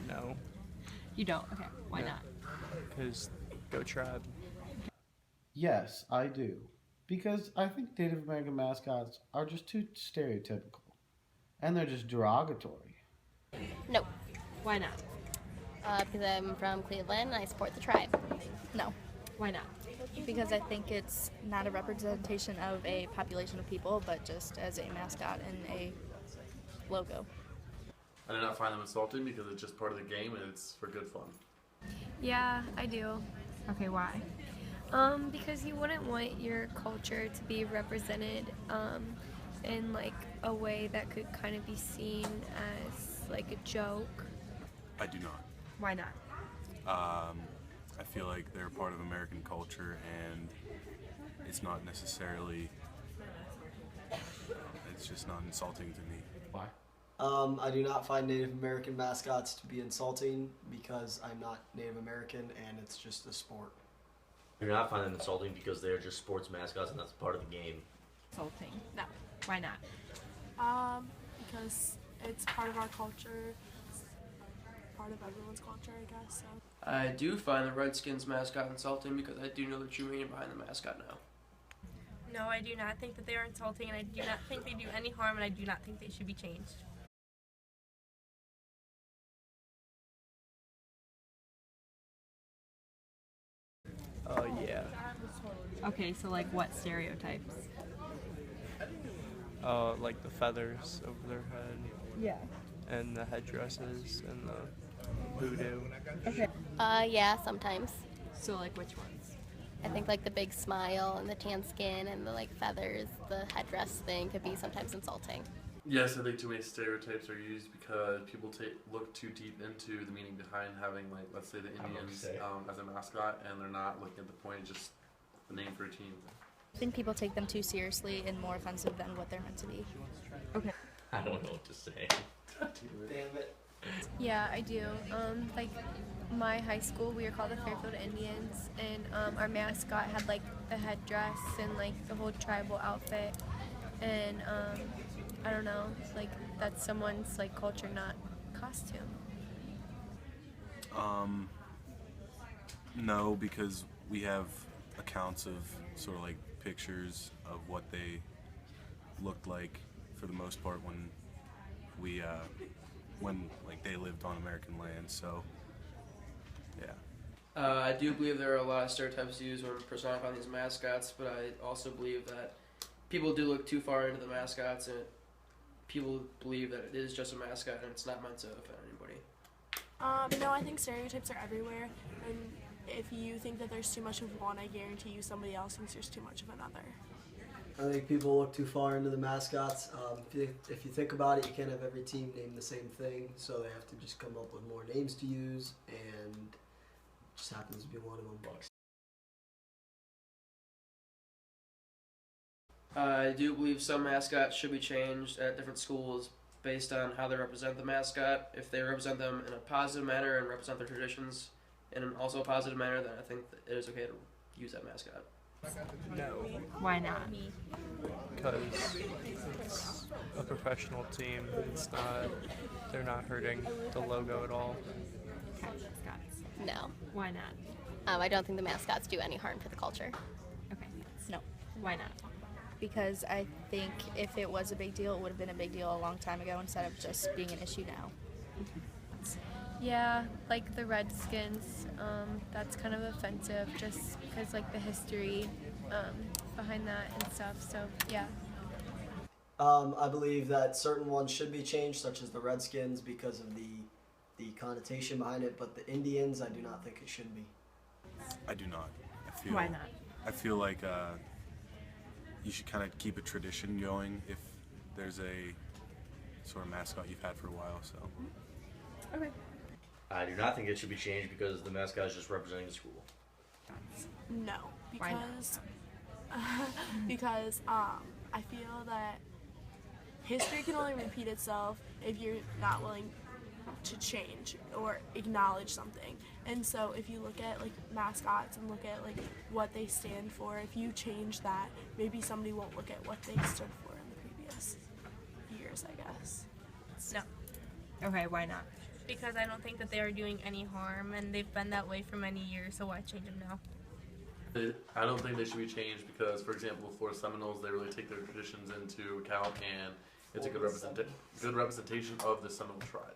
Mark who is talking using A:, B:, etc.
A: No,
B: You don't? Okay, why not?
A: because go tribe.
C: Yes, I do. Because I think Native American mascots are just too stereotypical. And they're just derogatory.
D: No,
B: Why not?
D: because I'm from Cleveland and I support the tribe.
E: No,
B: Why not?
E: because I think it's not a representation of a population of people, but just as a mascot and a logo.
F: I do not find them insulting because it's just part of the game and it's for good fun.
G: Yeah, I do.
B: Okay, why?
G: Because you wouldn't want your culture to be represented in like a way that could kind of be seen as like a joke.
H: I do not.
B: Why not?
H: I feel like they're part of American culture, and it's not necessarily, it's just not insulting to me.
C: Why?
I: I do not find Native American mascots to be insulting because I'm not Native American and it's just a sport.
J: I do not find them insulting because they're just sports mascots and that's part of the game.
B: Insulting.
E: No.
B: Why not?
K: Because it's part of our culture, it's part of everyone's culture, I guess. So.
L: I do find the Redskins mascot insulting because I do know the true meaning behind the mascot now.
G: No, I do not think that they are insulting, and I do not think they do any harm, and I do not think they should be changed.
A: Oh yeah.
B: Okay, so like what stereotypes?
A: Like the feathers over their head.
B: Yeah.
A: And the headdresses and the voodoo.
B: Okay.
D: Yeah, sometimes.
B: So like which ones?
D: I think like the big smile and the tan skin and the like feathers, the headdress thing could be sometimes insulting.
F: Yes, I think too many stereotypes are used because people look too deep into the meaning behind having, like, let's say the Indians as a mascot, and they're not looking at the point, just the name for a team.
E: I think people take them too seriously and more offensive than what they're meant to be.
B: Okay.
J: I don't know what to say.
I: Damn it.
G: Yeah, I do. Like my high school, we were called the Fairfield Indians, and our mascot had like the headdress and like the whole tribal outfit, and I don't know, like that's someone's like culture, not costume.
H: No, because we have accounts of sort of like pictures of what they looked like for the most part when we like they lived on American land. So yeah.
L: I do believe there are a lot of stereotypes used when personifying these mascots, but I also believe that people do look too far into the mascots, and people believe that it is just a mascot and it's not meant to offend anybody.
K: No, I think stereotypes are everywhere, and if you think that there's too much of one, I guarantee you somebody else thinks there's too much of another.
I: I think people look too far into the mascots. If you think about it, you can't have every team name the same thing, so they have to just come up with more names to use, and it just happens to be one of them.
L: I do believe some mascots should be changed at different schools based on how they represent the mascot. If they represent them in a positive manner and represent their traditions in an also positive manner, then I think that it is okay to use that mascot.
A: No,
B: Why not?
A: because it's a professional team. It's not. They're not hurting the logo at all.
B: Okay, mascots.
D: No.
B: Why not?
D: I don't think the mascots do any harm to the culture.
B: Okay.
E: No.
B: Why not?
E: Because I think if it was a big deal, it would have been a big deal a long time ago instead of just being an issue now.
G: Yeah, like the Redskins, that's kind of offensive just because like the history behind that and stuff, so yeah.
I: I believe that certain ones should be changed, such as the Redskins, because of the connotation behind it, but the Indians, I do not think it should be.
H: I do not.
B: Why not?
H: I feel like you should kind of keep a tradition going if there's a sort of mascot you've had for a while. So.
B: Okay.
J: I do not think it should be changed because the mascot is just representing the school.
K: No,
B: Why not?
K: because I feel that history can only repeat itself if you're not willing to change or acknowledge something. And so if you look at like mascots and look at like what they stand for, if you change that, maybe somebody won't look at what they stood for in the previous years, I guess.
G: No.
B: Okay, why not?
G: because I don't think that they are doing any harm, and they've been that way for many years, so why change them now?
F: I don't think they should be changed because, for example, Florida Seminoles, they really take their traditions into account, and it's a good representation of the Seminole tribe.